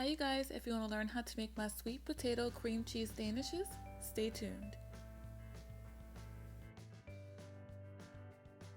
Hi you guys, if you want to learn how to make my sweet potato cream cheese danishes, stay tuned.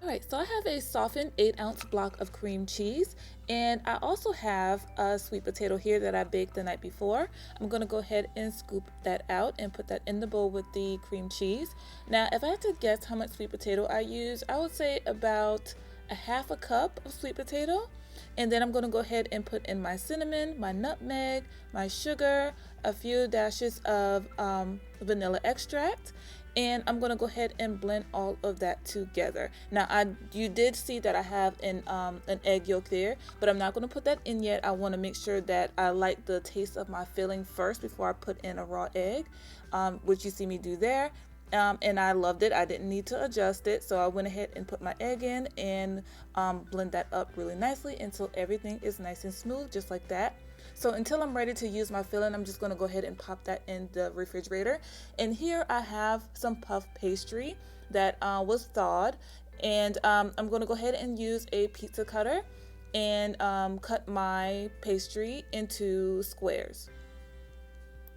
Alright, so I have a softened 8-ounce block of cream cheese, and I also have a sweet potato here that I baked the night before. I'm going to go ahead and scoop that out and put that in the bowl with the cream cheese. Now, if I had to guess how much sweet potato I use, I would say about a half a cup of sweet potato. And then I'm going to go ahead and put in my cinnamon, my nutmeg, my sugar, a few dashes of vanilla extract, and I'm going to go ahead and blend all of that together. Now, you did see that I have an egg yolk there, but I'm not going to put that in yet. I want to make sure that I like the taste of my filling first before I put in a raw egg, which you see me do there. And I loved it. I didn't need to adjust it, so I went ahead and put my egg in and blend that up really nicely until everything is nice and smooth, just like that. So until I'm ready to use my filling, I'm just going to go ahead and pop that in the refrigerator. And here I have some puff pastry that was thawed, and I'm going to go ahead and use a pizza cutter and cut my pastry into squares.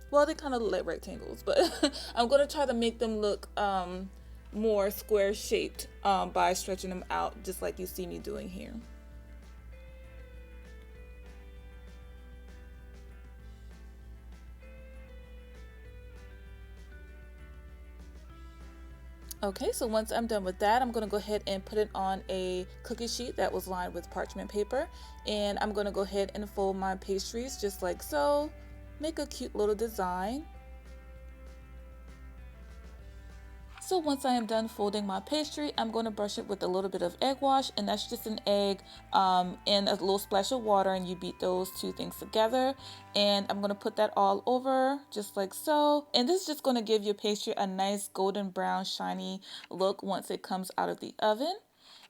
Well, they kind of look like rectangles, but I'm going to try to make them look more square shaped by stretching them out just like you see me doing here. Okay, so once I'm done with that, I'm going to go ahead and put it on a cookie sheet that was lined with parchment paper, and I'm going to go ahead and fold my pastries just like so. Make a cute little design. So once I am done folding my pastry, I'm going to brush it with a little bit of egg wash, and that's just an egg and a little splash of water, and you beat those two things together. And I'm going to put that all over just like so. And this is just going to give your pastry a nice golden brown shiny look once it comes out of the oven.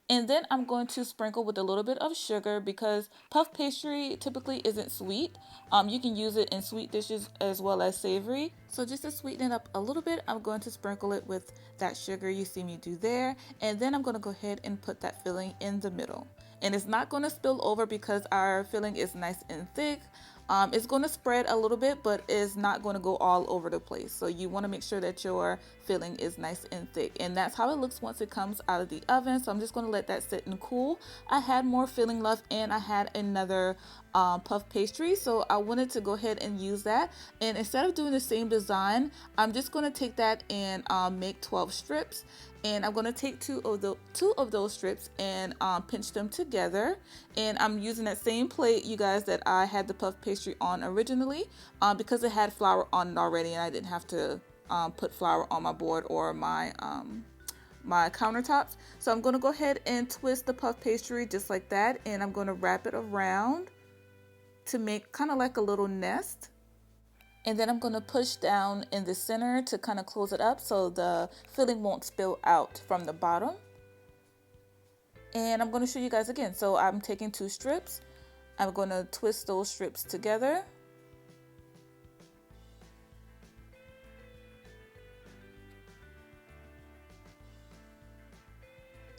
And then I'm going to sprinkle with a little bit of sugar because puff pastry typically isn't sweet. You can use it in sweet dishes as well as savory. So just to sweeten it up a little bit, I'm going to sprinkle it with that sugar you see me do there. And then I'm going to go ahead and put that filling in the middle. And it's not going to spill over because our filling is nice and thick. It's going to spread a little bit, but it's not going to go all over the place. So you want to make sure that your filling is nice and thick. And that's how it looks once it comes out of the oven. So I'm just going to let that sit and cool. I had more filling left and I had another puff pastry. So I wanted to go ahead and use that. And instead of doing the same design, I'm just going to take that and make 12 strips. And I'm going to take two of those strips and pinch them together. And I'm using that same plate, you guys, that I had the puff pastry on originally because it had flour on it already, and I didn't have to put flour on my board or my countertops. So I'm going to go ahead and twist the puff pastry just like that, and I'm going to wrap it around to make kind of like a little nest. And then I'm going to push down in the center to kind of close it up so the filling won't spill out from the bottom. And I'm going to show you guys again. So I'm taking two strips. I'm going to twist those strips together.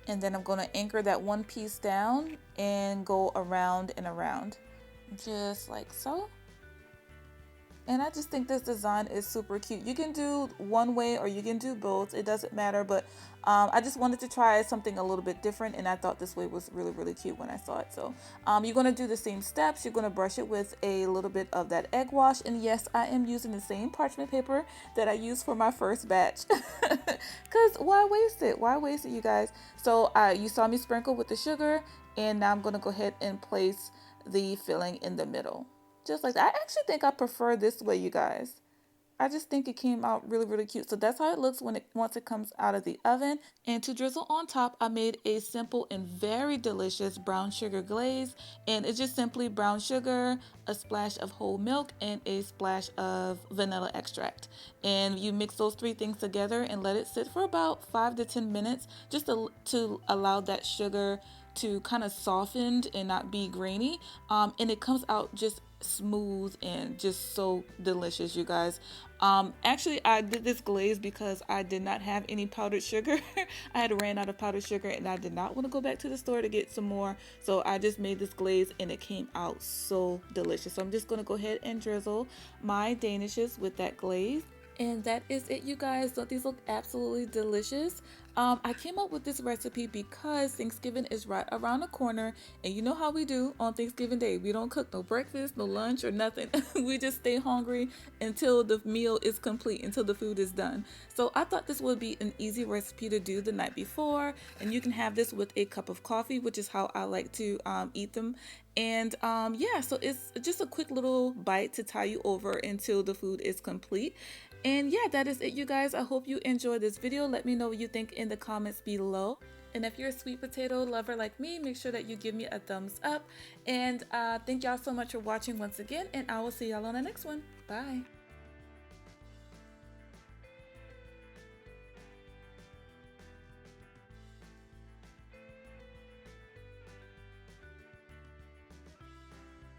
And then I'm going to anchor that one piece down and go around and around, just like so. And I just think this design is super cute. You can do one way or you can do both. It doesn't matter, but I just wanted to try something a little bit different, and I thought this way was really, really cute when I saw it. So you're going to do the same steps. You're going to brush it with a little bit of that egg wash. And yes, I am using the same parchment paper that I used for my first batch. Because why waste it? Why waste it, you guys? So you saw me sprinkle with the sugar, and now I'm going to go ahead and place the filling in the middle. Just like that. I actually think I prefer this way, you guys. I just think it came out really, really cute. So that's how it looks once it comes out of the oven. And to drizzle on top, I made a simple and very delicious brown sugar glaze. And it's just simply brown sugar, a splash of whole milk, and a splash of vanilla extract. And you mix those three things together and let it sit for about 5 to 10 minutes just to allow that sugar to kind of soften and not be grainy. And it comes out just smooth and just so delicious, you guys. Actually, I did this glaze because I did not have any powdered sugar. I had ran out of powdered sugar and I did not want to go back to the store to get some more. So I just made this glaze and it came out so delicious. So I'm just going to go ahead and drizzle my danishes with that glaze. And that is it, you guys. Don't these look absolutely delicious? I came up with this recipe because Thanksgiving is right around the corner, and you know how we do on Thanksgiving Day. We don't cook no breakfast, no lunch, or nothing. We just stay hungry until the meal is complete, until the food is done. So I thought this would be an easy recipe to do the night before, and you can have this with a cup of coffee, which is how I like to eat them. And yeah, so it's just a quick little bite to tie you over until the food is complete. And yeah, that is it, you guys. I hope you enjoyed this video. Let me know what you think in the comments below. And if you're a sweet potato lover like me, make sure that you give me a thumbs up. And thank y'all so much for watching once again. And I will see y'all on the next one. Bye.